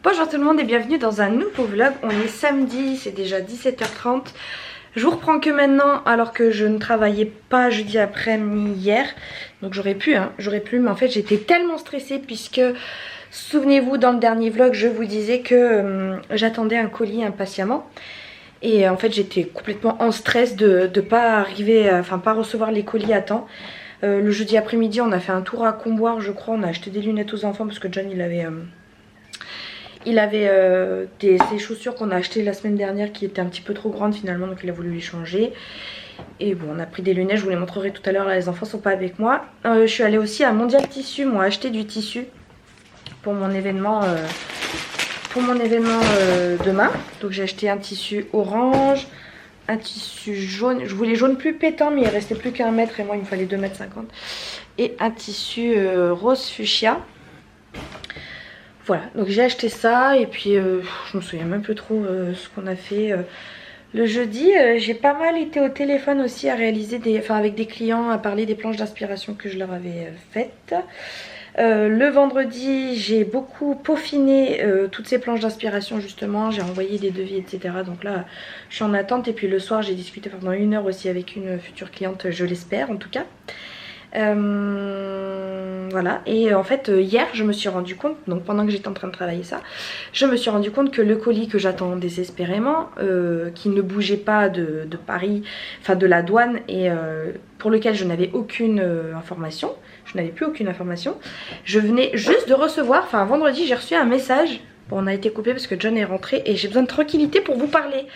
Bonjour tout le monde et bienvenue dans un nouveau vlog. On est samedi, c'est déjà 17h30. Je vous reprends que maintenant alors que je ne travaillais pas jeudi après-midi hier. Donc j'aurais pu, mais en fait j'étais tellement stressée puisque, souvenez-vous, dans le dernier vlog je vous disais que j'attendais un colis impatiemment. Et en fait j'étais complètement en stress de pas arriver, pas recevoir les colis à temps. Le jeudi après-midi on a fait un tour à Comboire je crois, on a acheté des lunettes aux enfants parce que John il avait ses chaussures qu'on a achetées la semaine dernière qui étaient un petit peu trop grandes finalement, donc il a voulu les changer. Et bon, on a pris des lunettes, je vous les montrerai tout à l'heure, là les enfants sont pas avec moi. Je suis allée aussi à Mondial Tissu, moi acheter du tissu pour mon événement, demain. Donc j'ai acheté un tissu orange, un tissu jaune, je voulais jaune plus pétant mais il restait plus qu'1 mètre et moi il me fallait 2,50 m. Et un tissu rose fuchsia. Voilà, donc j'ai acheté ça et puis je me souviens même plus trop ce qu'on a fait le jeudi. J'ai pas mal été au téléphone aussi à réaliser avec des clients, à parler des planches d'inspiration que je leur avais faites. Le vendredi j'ai beaucoup peaufiné toutes ces planches d'inspiration justement, j'ai envoyé des devis etc. Donc là je suis en attente et puis le soir j'ai discuté pendant 1 heure aussi avec une future cliente, je l'espère en tout cas. Voilà, et en fait hier je me suis rendu compte, donc pendant que j'étais en train de travailler ça, je me suis rendu compte que le colis que j'attends désespérément, qui ne bougeait pas de Paris, enfin de la douane, et pour lequel je n'avais aucune information, je n'avais plus aucune information, je venais juste de recevoir, enfin vendredi j'ai reçu un message. Bon, on a été coupé parce que John est rentré et j'ai besoin de tranquillité pour vous parler.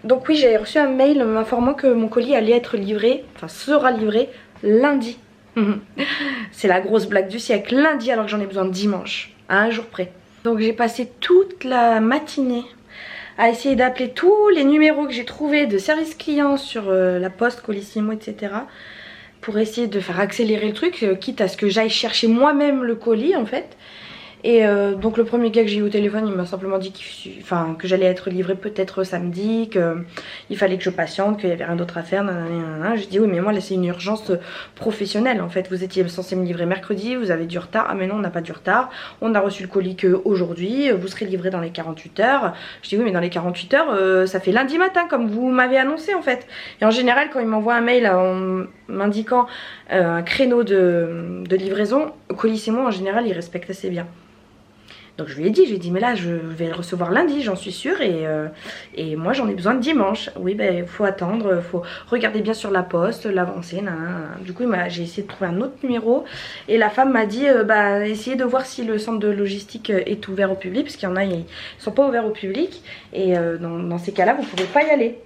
Donc oui, j'ai reçu un mail m'informant que mon colis allait être livré, enfin sera livré lundi. C'est la grosse blague du siècle, lundi alors que j'en ai besoin dimanche, à 1 jour près. Donc j'ai passé toute la matinée à essayer d'appeler tous les numéros que j'ai trouvés de service client sur la poste, Colissimo, etc. pour essayer de faire accélérer le truc, quitte à ce que j'aille chercher moi-même le colis en fait. Et donc le premier gars que j'ai eu au téléphone, il m'a simplement dit que j'allais être livrée peut-être samedi, qu'il fallait que je patiente, qu'il y avait rien d'autre à faire, nanana. Je dis oui mais moi là c'est une urgence professionnelle en fait, vous étiez censé me livrer mercredi, vous avez du retard, ah mais non on n'a pas du retard, on a reçu le colis qu'aujourd'hui, vous serez livré dans les 48 heures. Je dis oui mais dans les 48 heures ça fait lundi matin comme vous m'avez annoncé en fait. Et en général quand il m'envoie un mail en m'indiquant un créneau de livraison, Colissimo en général il respecte assez bien. Donc je lui ai dit mais là je vais le recevoir lundi j'en suis sûre et moi j'en ai besoin de dimanche. Oui ben il faut attendre, faut regarder bien sur la poste, l'avancer, Du coup j'ai essayé de trouver un autre numéro et la femme m'a dit essayez de voir si le centre de logistique est ouvert au public parce qu'il y en a ils sont pas ouverts au public et dans ces cas là vous pouvez pas y aller.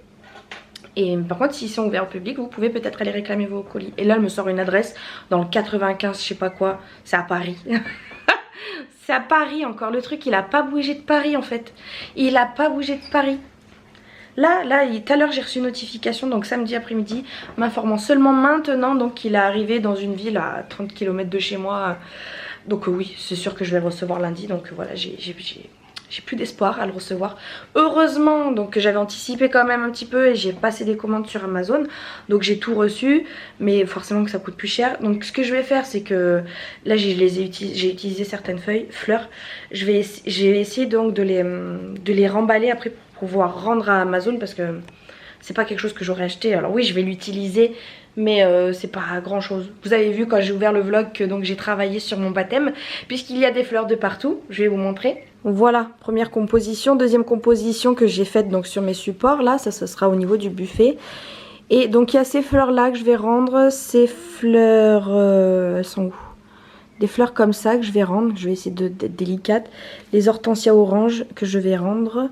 Et par contre s'ils sont ouverts au public vous pouvez peut-être aller réclamer vos colis. Et là elle me sort une adresse dans le 95 je sais pas quoi, c'est à Paris. C'est à Paris encore, le truc il a pas bougé de Paris en fait. Il a pas bougé de Paris. Là, tout à l'heure j'ai reçu une notification, donc samedi après-midi, m'informant seulement maintenant donc qu'il est arrivé dans une ville à 30 km de chez moi. Donc oui, c'est sûr que je vais le recevoir lundi, donc voilà, j'ai plus d'espoir à le recevoir. Heureusement, donc j'avais anticipé quand même un petit peu et j'ai passé des commandes sur Amazon. Donc j'ai tout reçu, mais forcément que ça coûte plus cher. Donc ce que je vais faire, c'est que là j'ai utilisé certaines fleurs. Je vais essayer donc de les remballer après pour pouvoir rendre à Amazon parce que c'est pas quelque chose que j'aurais acheté. Alors oui, je vais l'utiliser, mais c'est pas grand chose. Vous avez vu quand j'ai ouvert le vlog que donc j'ai travaillé sur mon baptême puisqu'il y a des fleurs de partout. Je vais vous montrer. Voilà, première composition, deuxième composition que j'ai faite donc sur mes supports là, ça sera au niveau du buffet. Et donc il y a ces fleurs là que je vais rendre, ces fleurs, elles sont où? Des fleurs comme ça que je vais rendre, je vais essayer d'être délicate. Les hortensias orange que je vais rendre.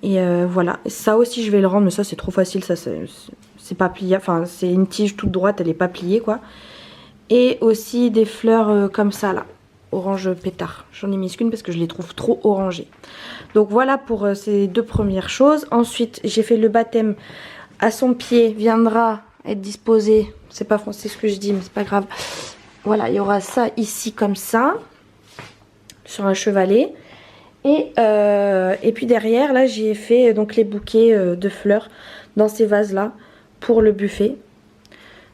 Et voilà, ça aussi je vais le rendre, mais ça c'est trop facile, ça c'est pas plié, enfin c'est une tige toute droite, elle est pas pliée quoi. Et aussi des fleurs comme ça là, orange pétard. J'en ai mis qu'une parce que je les trouve trop orangées. Donc voilà pour ces deux premières choses. Ensuite j'ai fait le baptême à son pied, viendra être disposé, c'est pas français ce que je dis mais c'est pas grave. Voilà, il y aura ça ici comme ça, sur un chevalet. Et puis derrière là j'ai fait donc les bouquets de fleurs dans ces vases là pour le buffet.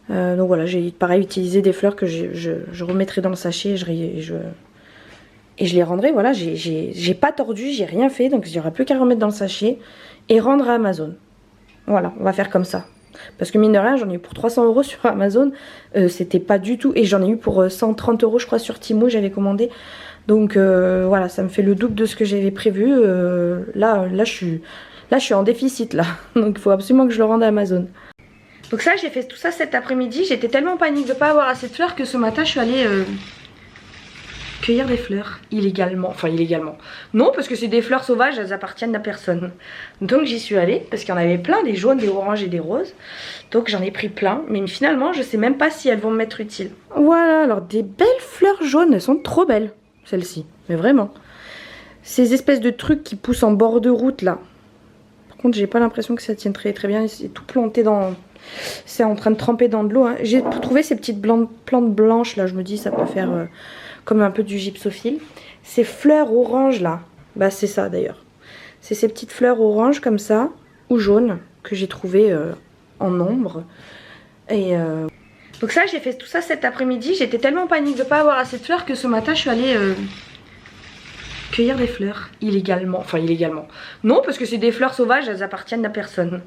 Donc voilà, j'ai pareil utilisé des fleurs que je remettrai dans le sachet et Et je les rendrai, voilà, j'ai pas tordu, j'ai rien fait, donc il n'y aura plus qu'à remettre dans le sachet et rendre à Amazon. Voilà, on va faire comme ça. Parce que mine de rien, j'en ai eu pour 300 € sur Amazon, c'était pas du tout, et j'en ai eu pour 130 € je crois sur Temu, j'avais commandé. Donc voilà, ça me fait le double de ce que j'avais prévu. Là, je suis en déficit là, donc il faut absolument que je le rende à Amazon. Donc ça, j'ai fait tout ça cet après-midi, j'étais tellement en panique de ne pas avoir assez de fleurs que ce matin, je suis allée cueillir des fleurs illégalement. Enfin illégalement. Non, parce que c'est des fleurs sauvages, elles appartiennent à personne. Donc j'y suis allée parce qu'il y en avait plein, des jaunes, des oranges et des roses. Donc j'en ai pris plein, mais finalement je sais même pas si elles vont me mettre utile. Voilà, alors des belles fleurs jaunes, elles sont trop belles, celles-ci, mais vraiment. Ces espèces de trucs qui poussent en bord de route là. Par contre j'ai pas l'impression que ça tienne très bien, c'est tout planté dans... C'est en train de tremper dans de l'eau. Hein. J'ai trouvé ces petites plantes blanches là, je me dis ça peut faire... comme un peu du gypsophile. Ces fleurs oranges là, bah c'est ça d'ailleurs. C'est ces petites fleurs oranges comme ça, ou jaunes, que j'ai trouvées en nombre. Et donc ça, j'ai fait tout ça cet après-midi. J'étais tellement en panique de ne pas avoir assez de fleurs que ce matin, je suis allée cueillir des fleurs illégalement. Enfin illégalement. Non, parce que c'est des fleurs sauvages, elles appartiennent à personne.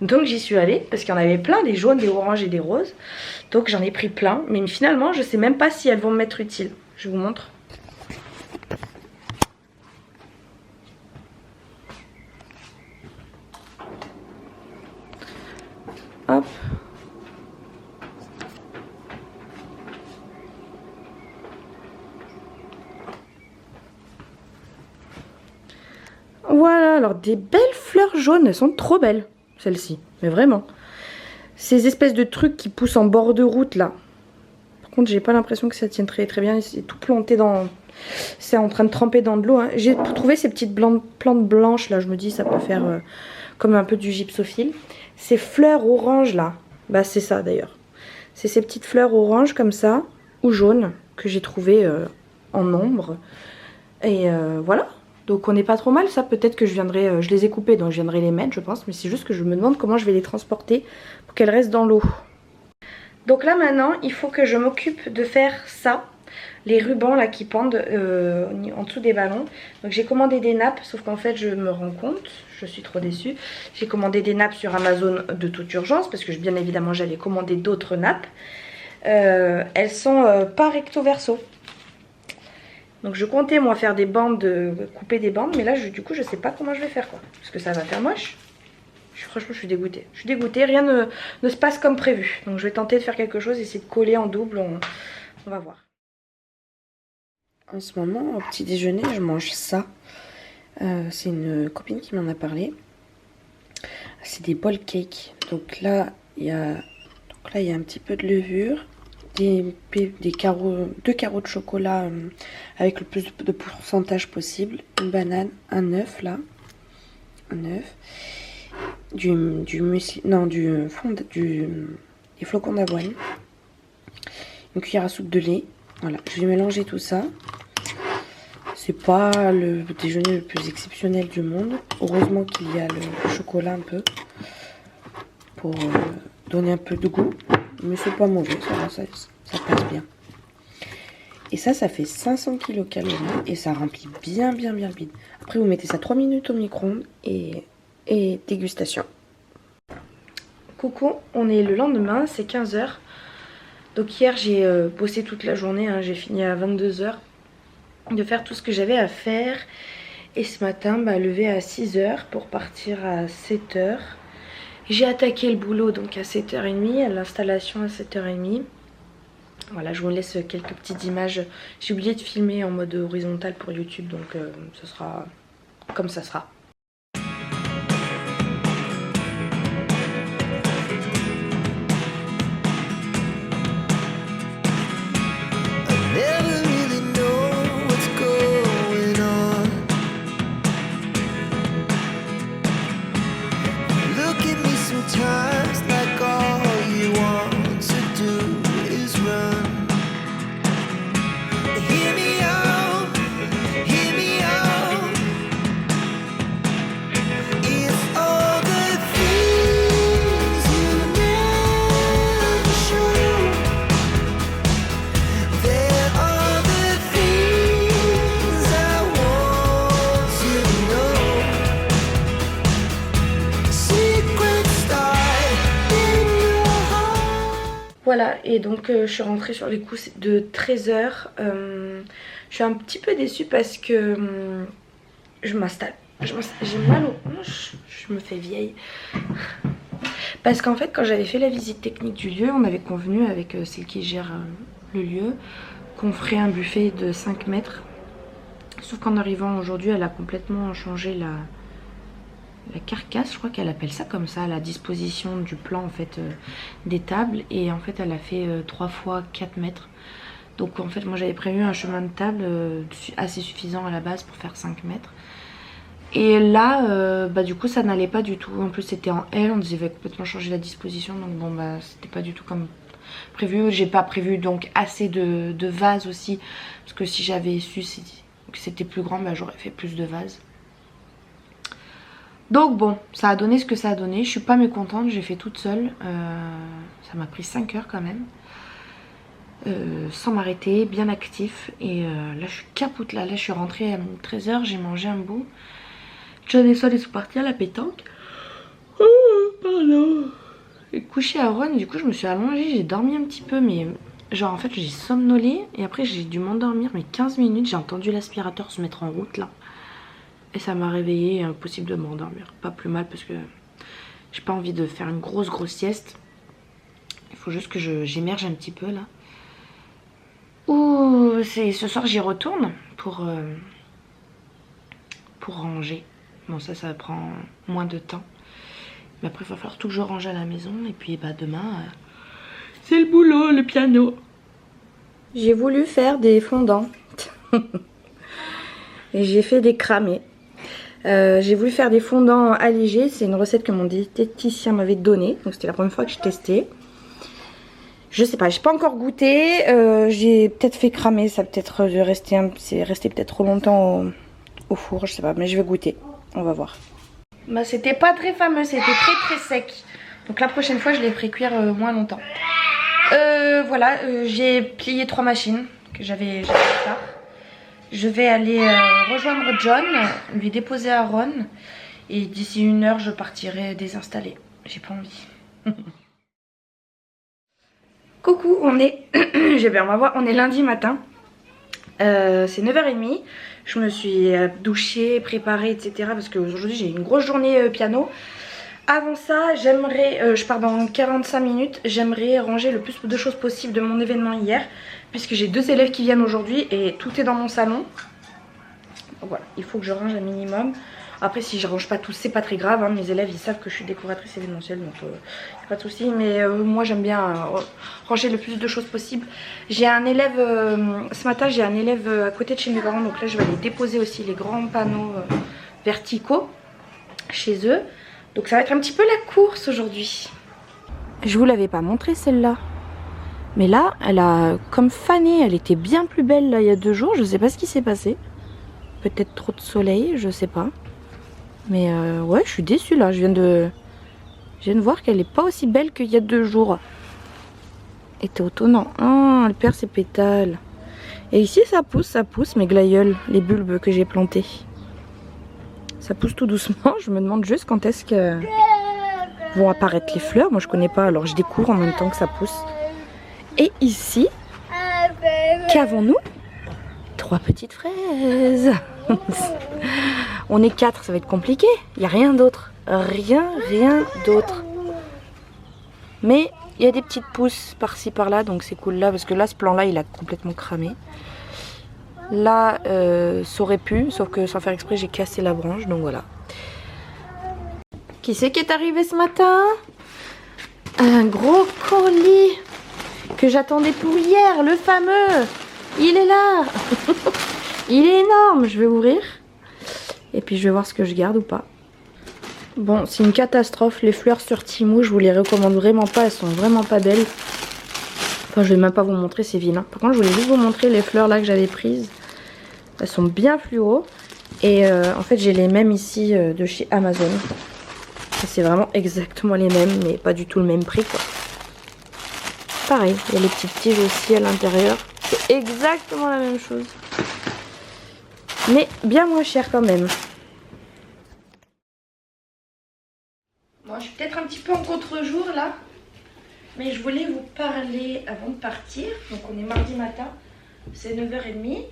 Donc j'y suis allée, parce qu'il y en avait plein, des jaunes, des oranges et des roses. Donc j'en ai pris plein, mais finalement, je sais même pas si elles vont me mettre utile. Je vous montre. Hop. Voilà, alors des belles fleurs jaunes, elles sont trop belles, celles-ci, mais vraiment. Ces espèces de trucs qui poussent en bord de route là. Par contre, j'ai pas l'impression que ça tienne très bien, c'est tout planté dans... C'est en train de tremper dans de l'eau. Hein. J'ai trouvé ces petites plantes blanches là, je me dis ça peut faire comme un peu du gypsophile. Ces fleurs oranges là, bah c'est ça d'ailleurs. C'est ces petites fleurs oranges comme ça, ou jaunes, que j'ai trouvées en nombre. Et voilà. Donc on n'est pas trop mal, ça peut-être que je viendrai, je les ai coupées donc je viendrai les mettre je pense, mais c'est juste que je me demande comment je vais les transporter pour qu'elles restent dans l'eau. Donc là maintenant il faut que je m'occupe de faire ça, les rubans là qui pendent en dessous des ballons. Donc j'ai commandé des nappes, sauf qu'en fait je me rends compte, je suis trop déçue, j'ai commandé des nappes sur Amazon de toute urgence parce que bien évidemment j'allais commander d'autres nappes. Elles sont pas recto verso. Donc je comptais moi faire des bandes, couper des bandes, mais là du coup je sais pas comment je vais faire quoi. Parce que ça va faire moche. Franchement je suis dégoûtée. Je suis dégoûtée, rien ne se passe comme prévu. Donc je vais tenter de faire quelque chose, essayer de coller en double, on va voir. En ce moment au petit déjeuner je mange ça. C'est une copine qui m'en a parlé. C'est des ball cakes. Donc là il y a un petit peu de levure. Deux carreaux de chocolat avec le plus de pourcentage possible, une banane, un œuf là, des flocons d'avoine, une cuillère à soupe de lait. Voilà, je vais mélanger tout ça. C'est pas le déjeuner le plus exceptionnel du monde. Heureusement qu'il y a le chocolat un peu pour donner un peu de goût. Mais c'est pas mauvais, ça passe bien. Et ça fait 500 kcal et ça remplit bien vide. Après vous mettez ça 3 minutes au micro-ondes et dégustation. Coucou, on est le lendemain, c'est 15 h. Donc hier j'ai bossé toute la journée, hein, j'ai fini à 22 h de faire tout ce que j'avais à faire. Et ce matin, levé à 6 h pour partir à 7 h. J'ai attaqué le boulot donc à 7h30, à l'installation à 7h30. Voilà, je vous laisse quelques petites images. J'ai oublié de filmer en mode horizontal pour YouTube, donc ce sera comme ça sera. Voilà, et donc je suis rentrée sur les coups de 13h. Je suis un petit peu déçue parce que je m'installe. J'ai mal aux hanches, je me fais vieille. Parce qu'en fait, quand j'avais fait la visite technique du lieu, on avait convenu avec celle qui gère le lieu qu'on ferait un buffet de 5 mètres. Sauf qu'en arrivant aujourd'hui, elle a complètement changé la carcasse, je crois qu'elle appelle ça comme ça, la disposition du plan en fait des tables. Et en fait, elle a fait 3 fois 4 mètres. Donc en fait, moi j'avais prévu un chemin de table assez suffisant à la base pour faire 5 mètres. Et là, bah du coup ça n'allait pas du tout. En plus c'était en L, on devait complètement changer la disposition. Donc bon bah c'était pas du tout comme prévu. J'ai pas prévu donc assez de vases aussi. Parce que si j'avais su que c'était plus grand, bah j'aurais fait plus de vases. Donc bon, ça a donné ce que ça a donné. Je suis pas mécontente, j'ai fait toute seule. Ça m'a pris 5 heures quand même. Sans m'arrêter, bien actif. Et là je suis capote là. Là je suis rentrée à 13h, j'ai mangé un bout. John et Sol sont partis à la pétanque. Oh, pardon. Et couché à Ron, du coup je me suis allongée, j'ai dormi un petit peu, mais genre en fait j'ai somnolé. Et après j'ai dû m'endormir, mais 15 minutes, j'ai entendu l'aspirateur se mettre en route là. Et ça m'a réveillée, impossible de m'endormir. Pas plus mal parce que j'ai pas envie de faire une grosse sieste. Il faut juste que j'émerge un petit peu là. Ouh, ce soir j'y retourne pour ranger. Bon ça prend moins de temps. Mais après il va falloir tout que je range à la maison. Et puis bah demain c'est le boulot, le piano. J'ai voulu faire des fondants. Et j'ai fait des cramés. J'ai voulu faire des fondants allégés. C'est une recette que mon diététicien m'avait donnée. Donc c'était la première fois que je testais. Je sais pas, j'ai pas encore goûté. J'ai peut-être fait cramer. Ça peut-être c'est resté peut-être trop longtemps au four. Je sais pas, mais je vais goûter. On va voir. Bah c'était pas très fameux, c'était très sec. Donc la prochaine fois je les ferai cuire moins longtemps. Voilà, j'ai plié 3 machines que j'avais fait tard. Je vais aller rejoindre John, lui déposer à Ron. Et d'ici 1 heure je partirai désinstaller. J'ai pas envie. Coucou, on est on est lundi matin. C'est 9h30. Je me suis douchée, préparée, etc. Parce qu'aujourd'hui j'ai une grosse journée piano. Avant ça, je pars dans 45 minutes. J'aimerais ranger le plus de choses possible de mon événement hier. Puisque j'ai 2 élèves qui viennent aujourd'hui et tout est dans mon salon. Donc voilà, il faut que je range un minimum. Après si je range pas tous, c'est pas très grave. Hein. Mes élèves ils savent que je suis décoratrice événementielle. Donc y a pas de souci. Mais moi j'aime bien ranger le plus de choses possible. J'ai un élève, ce matin j'ai un élève à côté de chez mes parents. Donc là je vais aller déposer aussi les grands panneaux verticaux chez eux. Donc ça va être un petit peu la course aujourd'hui. Je vous l'avais pas montré celle-là. Mais là, elle a comme fané. Elle était bien plus belle là il y a 2 jours. Je sais pas ce qui s'est passé. Peut-être trop de soleil, je sais pas. Mais ouais, je suis déçue là. Je viens de voir qu'elle est pas aussi belle qu'il y a 2 jours. Était étonnant. Oh, elle perd ses pétales. Et ici ça pousse mes glaïeuls, les bulbes que j'ai plantés. Ça pousse tout doucement. Je me demande juste quand est-ce que vont apparaître les fleurs. Moi je connais pas, alors je découvre en même temps que ça pousse. Et ici, qu'avons-nous? 3 petites fraises. On est 4, ça va être compliqué. Il n'y a rien d'autre. Rien d'autre. Mais il y a des petites pousses par-ci par-là, donc c'est cool là. Parce que là, ce plan-là, il a complètement cramé. Là, ça aurait pu, sauf que sans faire exprès, j'ai cassé la branche, donc voilà. Qui c'est qui est arrivé ce matin? Un gros colis que j'attendais pour hier, le fameux. Il est là. Il est énorme. Je vais ouvrir. Et puis je vais voir ce que je garde ou pas. Bon, c'est une catastrophe. Les fleurs sur Temu, je vous les recommande vraiment pas. Elles sont vraiment pas belles. Enfin, je vais même pas vous montrer, c'est vilain. Par contre, je voulais juste vous montrer les fleurs là que j'avais prises. Elles sont bien fluo. Et en fait, j'ai les mêmes ici de chez Amazon. C'est vraiment exactement les mêmes, mais pas du tout le même prix quoi. Pareil, il y a les petites tiges aussi à l'intérieur. C'est exactement la même chose. Mais bien moins cher quand même. Bon, je suis peut-être un petit peu en contre-jour là. Mais je voulais vous parler avant de partir. Donc on est mardi matin, c'est 9h30.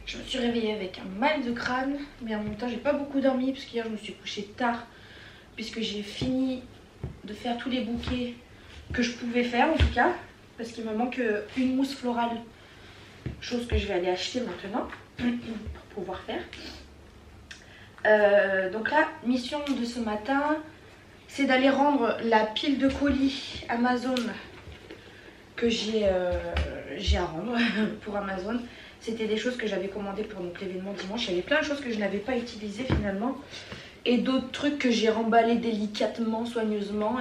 Je me suis réveillée avec un mal de crâne, mais en même temps j'ai pas beaucoup dormi parce qu'hier je me suis couchée tard, puisque j'ai fini de faire tous les bouquets que je pouvais faire en tout cas, parce qu'il me manque une mousse florale, chose que je vais aller acheter maintenant pour pouvoir faire. Donc là, mission de ce matin, c'est d'aller rendre la pile de colis Amazon que j'ai à rendre pour Amazon. C'était des choses que j'avais commandées pour l'événement dimanche. Il y avait plein de choses que je n'avais pas utilisées finalement. Et d'autres trucs que j'ai remballés délicatement, soigneusement.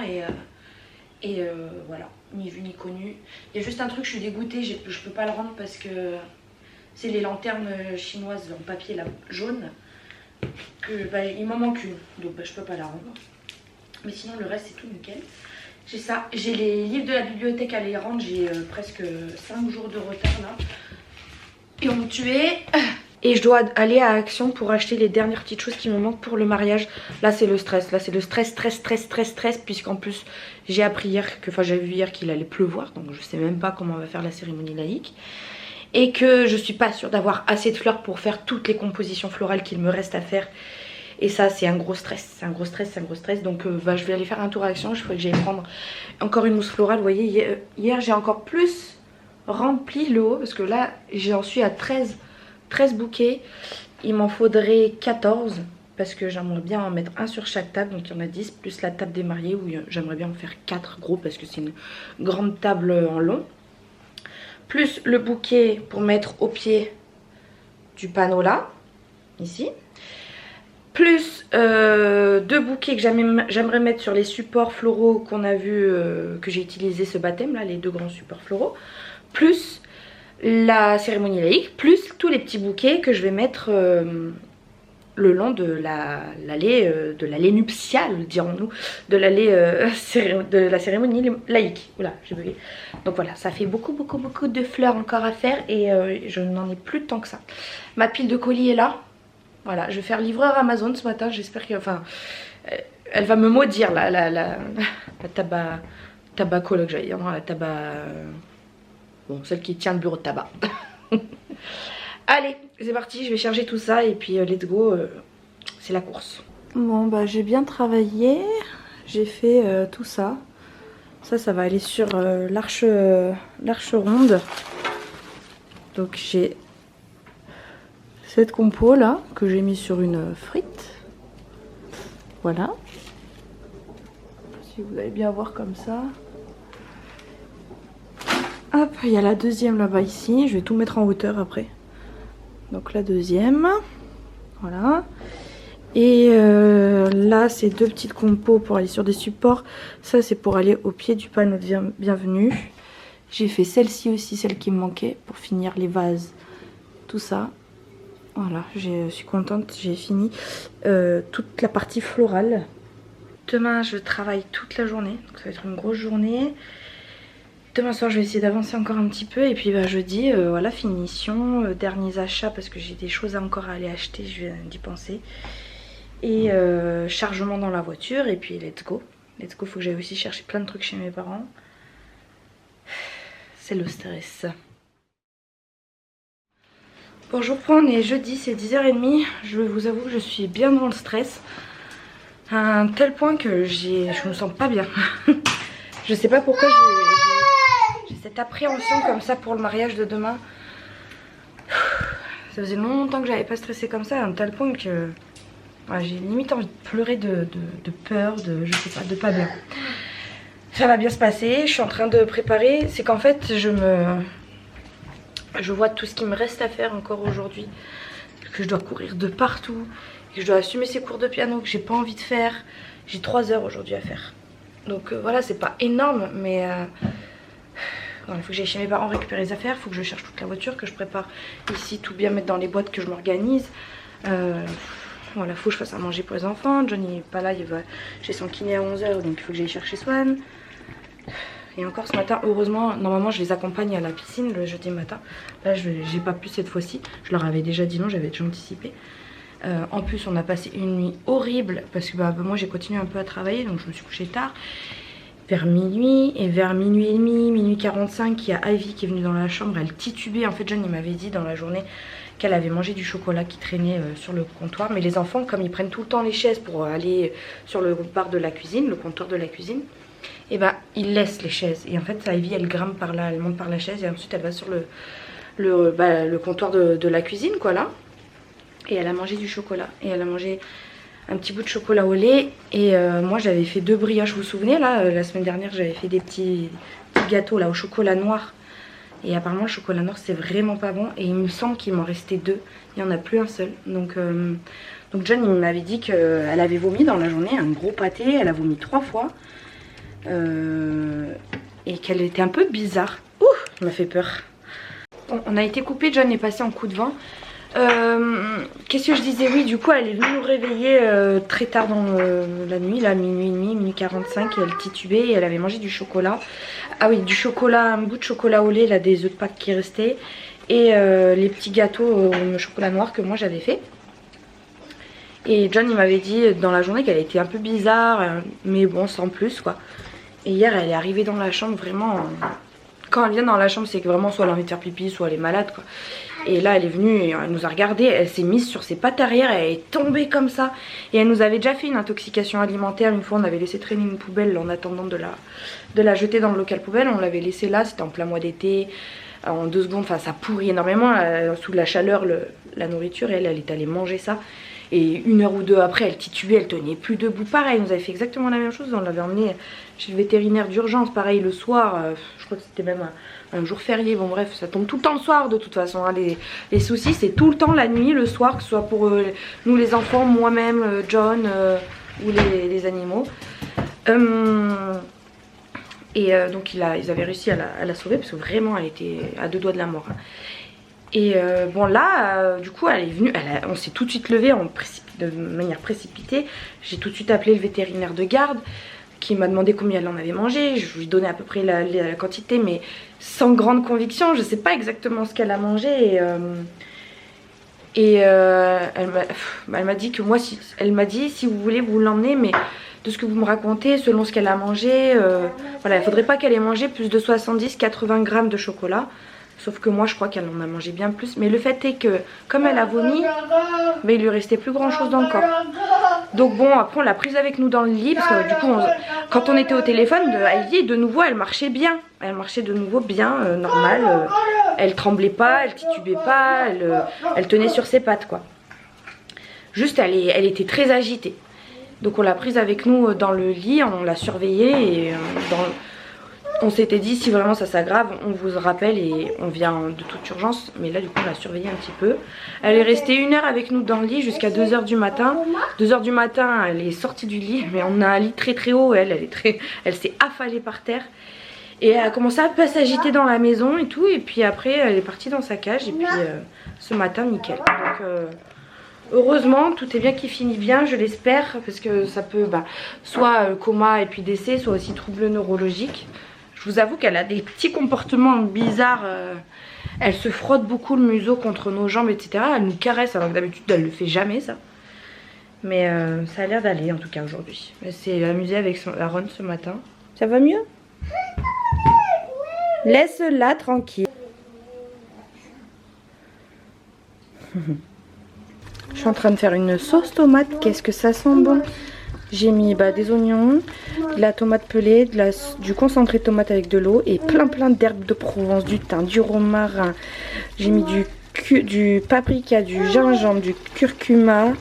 Et voilà, ni vu ni connu. Il y a juste un truc, je suis dégoûtée, je peux pas le rendre parce que c'est les lanternes chinoises en papier là, jaune. Il m'en manque une, donc je peux pas la rendre. Mais sinon le reste c'est tout nickel. J'ai ça, j'ai les livres de la bibliothèque à les rendre, j'ai presque 5 jours de retard là. Ils vont me tuer. Et je dois aller à Action pour acheter les dernières petites choses qui me manquent pour le mariage. Là c'est le stress, stress, puisqu'en plus j'ai appris hier, j'ai vu hier qu'il allait pleuvoir, donc je sais même pas comment on va faire la cérémonie laïque. Et que je suis pas sûre d'avoir assez de fleurs pour faire toutes les compositions florales qu'il me reste à faire. Et ça c'est un gros stress, donc je vais aller faire un tour à Action. Je crois que j'aille prendre encore une mousse florale. Vous voyez, hier j'ai encore plus rempli le haut, parce que là j'en suis à 13 bouquets. Il m'en faudrait 14, parce que j'aimerais bien en mettre un sur chaque table, donc il y en a 10, plus la table des mariés où j'aimerais bien en faire 4 gros, parce que c'est une grande table en long. Plus le bouquet pour mettre au pied du panneau là, ici. Plus 2 bouquets que j'aimerais mettre sur les supports floraux qu'on a vu, que j'ai utilisé ce baptême là, les 2 grands supports floraux. Plus la cérémonie laïque, plus tous les petits bouquets que je vais mettre le long de l'allée nuptiale, dirons-nous, de la cérémonie laïque. Oula, j'ai bugué. Donc voilà, ça fait beaucoup de fleurs encore à faire et je n'en ai plus tant que ça. Ma pile de colis est là. Voilà, je vais faire livreur Amazon ce matin. J'espère que, elle va me maudire la tabacologue, j'allais dire, non, la tabac, bon, celle qui tient le bureau de tabac. Allez, c'est parti, je vais charger tout ça et puis let's go, c'est la course. Bon bah j'ai bien travaillé, j'ai fait tout ça. Ça va aller sur l'arche ronde. Donc j'ai cette compo là que j'ai mis sur une frite. Voilà. Si vous allez bien voir comme ça. Hop, il y a la deuxième là-bas ici. Je vais tout mettre en hauteur après. Donc la deuxième. Voilà. Et là, c'est 2 petites compos pour aller sur des supports. Ça, c'est pour aller au pied du panneau de bienvenue. J'ai fait celle-ci aussi, celle qui me manquait, pour finir les vases. Tout ça. Voilà, je suis contente, j'ai fini toute la partie florale. Demain, je travaille toute la journée. Donc ça va être une grosse journée. Demain soir je vais essayer d'avancer encore un petit peu et puis jeudi voilà, finition, derniers achats parce que j'ai des choses encore à aller acheter, je viens d'y penser. Et chargement dans la voiture et puis let's go. Let's go, faut que j'aille aussi chercher plein de trucs chez mes parents. C'est le stress. Bon, je reprends, on est jeudi, c'est 10h30. Je vous avoue que je suis bien dans le stress. À un tel point que je me sens pas bien. Je sais pas pourquoi j'ai cette appréhension comme ça pour le mariage de demain. Ça faisait longtemps que j'avais pas stressé comme ça, à un tel point que j'ai limite envie de pleurer de peur, je sais pas, de pas bien. Ça va bien se passer, je suis en train de préparer. C'est qu'en fait je vois tout ce qui me reste à faire encore aujourd'hui, que je dois courir de partout, que je dois assumer ces cours de piano que j'ai pas envie de faire. J'ai 3 heures aujourd'hui à faire. Donc voilà, c'est pas énorme, mais il faut que j'aille chez mes parents récupérer les affaires, il faut que je cherche toute la voiture, que je prépare ici, tout bien mettre dans les boîtes, que je m'organise. Voilà, faut que je fasse à manger pour les enfants. Johnny n'est pas là, j'ai son kiné à 11h, donc il faut que j'aille chercher Swan. Et encore ce matin, heureusement, normalement je les accompagne à la piscine le jeudi matin. Là j'ai pas pu cette fois-ci, je leur avais déjà dit non, j'avais déjà anticipé. En plus on a passé une nuit horrible parce que moi j'ai continué un peu à travailler, donc je me suis couchée tard. vers minuit. Et vers minuit et demi, minuit 45, il y a Ivy qui est venue dans la chambre. Elle titubait. En fait, John il m'avait dit dans la journée qu'elle avait mangé du chocolat qui traînait sur le comptoir. Mais les enfants, comme ils prennent tout le temps les chaises pour aller sur le bar de la cuisine, le comptoir de la cuisine, et ben ils laissent les chaises. Et en fait, Ivy elle grimpe par là, elle monte par la chaise et ensuite elle va sur le comptoir de la cuisine, quoi, là. Et elle a mangé du chocolat. Et elle a mangé un petit bout de chocolat au lait. Et moi j'avais fait 2 brioches, vous vous souvenez là, la semaine dernière j'avais fait des petits gâteaux là au chocolat noir. Et apparemment le chocolat noir c'est vraiment pas bon. Et il me semble qu'il m'en restait 2. Il n'y en a plus un seul. Donc John il m'avait dit qu'elle avait vomi dans la journée, un gros pâté. Elle a vomi 3 fois. Et qu'elle était un peu bizarre. Ouh, ça m'a fait peur. Bon, on a été coupé, John est passé en coup de vent. Qu'est-ce que je disais? Oui, du coup elle est venue nous réveiller très tard dans la nuit, là, minuit et demi, minuit 45, et elle titubait et elle avait mangé du chocolat. Ah oui, du chocolat, un bout de chocolat au lait, là, des œufs de Pâques qui restaient, et les petits gâteaux au chocolat noir que moi j'avais fait. Et John il m'avait dit dans la journée qu'elle était un peu bizarre, mais bon, sans plus quoi. Et hier elle est arrivée dans la chambre vraiment... Quand elle vient dans la chambre c'est que vraiment soit elle a envie de faire pipi, soit elle est malade quoi. Et là elle est venue et elle nous a regardé, elle s'est mise sur ses pattes arrière, elle est tombée comme ça. Et elle nous avait déjà fait une intoxication alimentaire. Une fois on avait laissé traîner une poubelle en attendant de la jeter dans le local poubelle. On l'avait laissé là, c'était en plein mois d'été. En 2 secondes, enfin ça pourrit énormément sous la chaleur la nourriture. Et elle est allée manger ça. Et 1 heure ou 2 après elle titubait, elle tenait plus debout. Pareil, elle nous avait fait exactement la même chose. On l'avait emmenée chez le vétérinaire d'urgence, pareil le soir. Je crois que c'était même un jour férié. Bon bref, ça tombe tout le temps le soir de toute façon hein. Les soucis c'est tout le temps la nuit, le soir, que ce soit pour nous les enfants, moi-même, John ou les animaux. Donc ils avaient réussi à la sauver parce que vraiment elle était à 2 doigts de la mort hein. Et bon là du coup elle est venue, on s'est tout de suite levé de manière précipitée. J'ai tout de suite appelé le vétérinaire de garde qui m'a demandé combien elle en avait mangé. Je lui donnais à peu près la quantité mais sans grande conviction. Je sais pas exactement ce qu'elle a mangé. Elle m'a dit que moi, elle m'a dit si vous voulez vous l'emmenez, mais de ce que vous me racontez, selon ce qu'elle a mangé, voilà, il faudrait pas qu'elle ait mangé plus de 70-80 grammes de chocolat. Sauf que moi je crois qu'elle en a mangé bien plus. Mais le fait est que comme elle a vomi, mais il lui restait plus grand chose dans le corps. Donc bon, après on l'a prise avec nous dans le lit. Parce que du coup quand on était au téléphone de Ivy, de nouveau elle marchait bien. Elle marchait de nouveau bien, normal. Elle tremblait pas, elle titubait pas, elle tenait sur ses pattes quoi. Juste elle était très agitée. Donc on l'a prise avec nous dans le lit, on l'a surveillée et on s'était dit si vraiment ça s'aggrave on vous rappelle et on vient de toute urgence. Mais là du coup on l'a surveillée un petit peu. Elle est restée 1 heure avec nous dans le lit jusqu'à 2 h du matin. 2 h du matin elle est sortie du lit. Mais on a un lit très très haut. Elle s'est affalée par terre. Et elle a commencé à pas s'agiter dans la maison et tout. Et puis après elle est partie dans sa cage. Et puis ce matin nickel. Donc heureusement tout est bien qui finit bien, je l'espère. Parce que ça peut soit coma et puis décès, soit aussi troubles neurologiques. Je vous avoue qu'elle a des petits comportements bizarres. Elle se frotte beaucoup le museau contre nos jambes, etc. Elle nous caresse alors que d'habitude elle le fait jamais ça. Mais ça a l'air d'aller en tout cas aujourd'hui. Elle s'est amusée avec Aaron ce matin. Ça va mieux? Laisse-la tranquille. Je suis en train de faire une sauce tomate. Qu'est-ce que ça sent bon! J'ai mis des oignons, de la tomate pelée, du concentré de tomate avec de l'eau et plein d'herbes de Provence, du thym, du romarin. J'ai mis du paprika, du gingembre, du curcuma,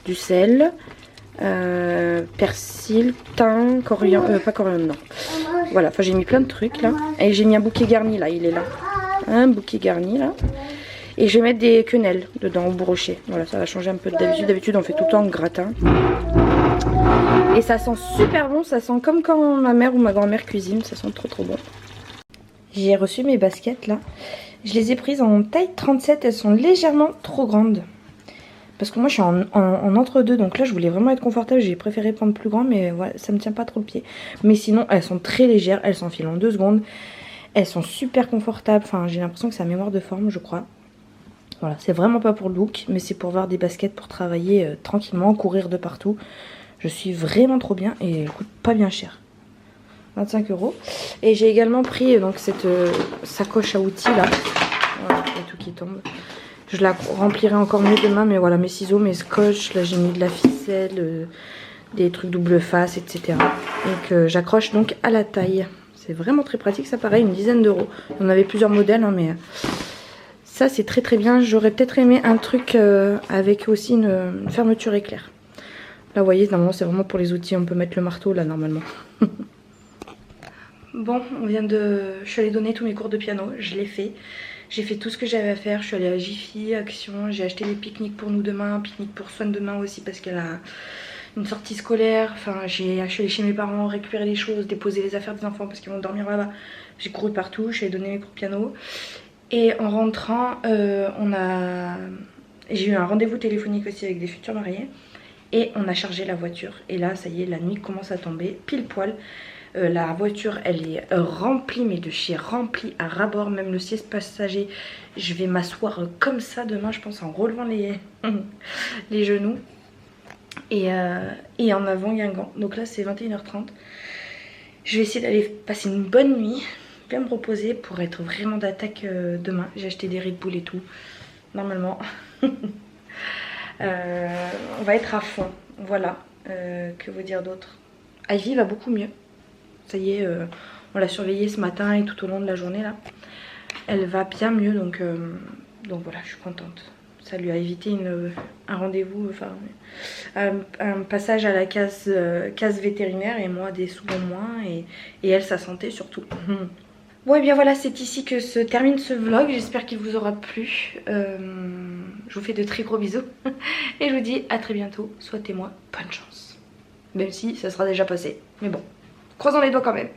du sel, persil, thym, coriandre, pas coriandre, non. Voilà, enfin j'ai mis plein de trucs là. Et j'ai mis un bouquet garni là, il est là. Un bouquet garni là. Et je vais mettre des quenelles dedans au broché. Voilà, ça va changer un peu d'habitude. D'habitude on fait tout le temps en gratin. Et ça sent super bon, ça sent comme quand ma mère ou ma grand-mère cuisine, ça sent trop bon. J'ai reçu mes baskets là. Je les ai prises en taille 37, elles sont légèrement trop grandes. Parce que moi je suis en entre-deux, donc là je voulais vraiment être confortable, j'ai préféré prendre plus grand, mais voilà, ça me tient pas trop le pied. Mais sinon elles sont très légères, elles s'enfilent en 2 secondes. Elles sont super confortables, enfin j'ai l'impression que c'est à mémoire de forme je crois. Voilà, c'est vraiment pas pour le look, mais c'est pour avoir des baskets pour travailler tranquillement, courir de partout. Je suis vraiment trop bien et elles coûtent pas bien cher. 25 €. Et j'ai également pris donc cette sacoche à outils là. Voilà, il y a tout qui tombe. Je la remplirai encore mieux demain, mais voilà, mes ciseaux, mes scotch, là j'ai mis de la ficelle, des trucs double face, etc. Et que j'accroche donc à la taille. C'est vraiment très pratique, ça paraît une dizaine d'euros. On avait plusieurs modèles, hein, mais ça c'est très très bien. J'aurais peut-être aimé un truc avec aussi une fermeture éclair. Là vous voyez, normalement c'est vraiment pour les outils, on peut mettre le marteau là normalement. Bon, je suis allée donner tous mes cours de piano, je l'ai fait. J'ai fait tout ce que j'avais à faire, je suis allée à Jiffy, Action, j'ai acheté des pique-niques pour nous demain, pique-nique pour Swan demain aussi parce qu'elle a une sortie scolaire. Enfin, je suis allée chez mes parents récupérer les choses, déposer les affaires des enfants parce qu'ils vont dormir là-bas. J'ai couru partout, je suis allée donner mes cours de piano. Et en rentrant, j'ai eu un rendez-vous téléphonique aussi avec des futurs mariés. Et on a chargé la voiture. Et là, ça y est, la nuit commence à tomber, pile poil. La voiture elle est remplie, mais de chez remplie à ras-bord, même le siège passager. Je vais m'asseoir comme ça demain, je pense, en relevant les genoux. Et en avant il y a un gant. Donc là c'est 21h30. Je vais essayer d'aller passer une bonne nuit, bien me reposer pour être vraiment d'attaque demain. J'ai acheté des Red Bull et tout, normalement. On va être à fond, voilà. Que vous dire d'autre? Ivy va beaucoup mieux. Ça y est, on l'a surveillée ce matin et tout au long de la journée là. Elle va bien mieux, donc voilà, je suis contente. Ça lui a évité un rendez-vous, enfin un passage à la case vétérinaire et moi des sous en moins et elle sa santé surtout. Bon et bien voilà, c'est ici que se termine ce vlog, j'espère qu'il vous aura plu. Je vous fais de très gros bisous et je vous dis à très bientôt, souhaitez-moi bonne chance. Même si ça sera déjà passé, mais bon. Croisons les doigts quand même.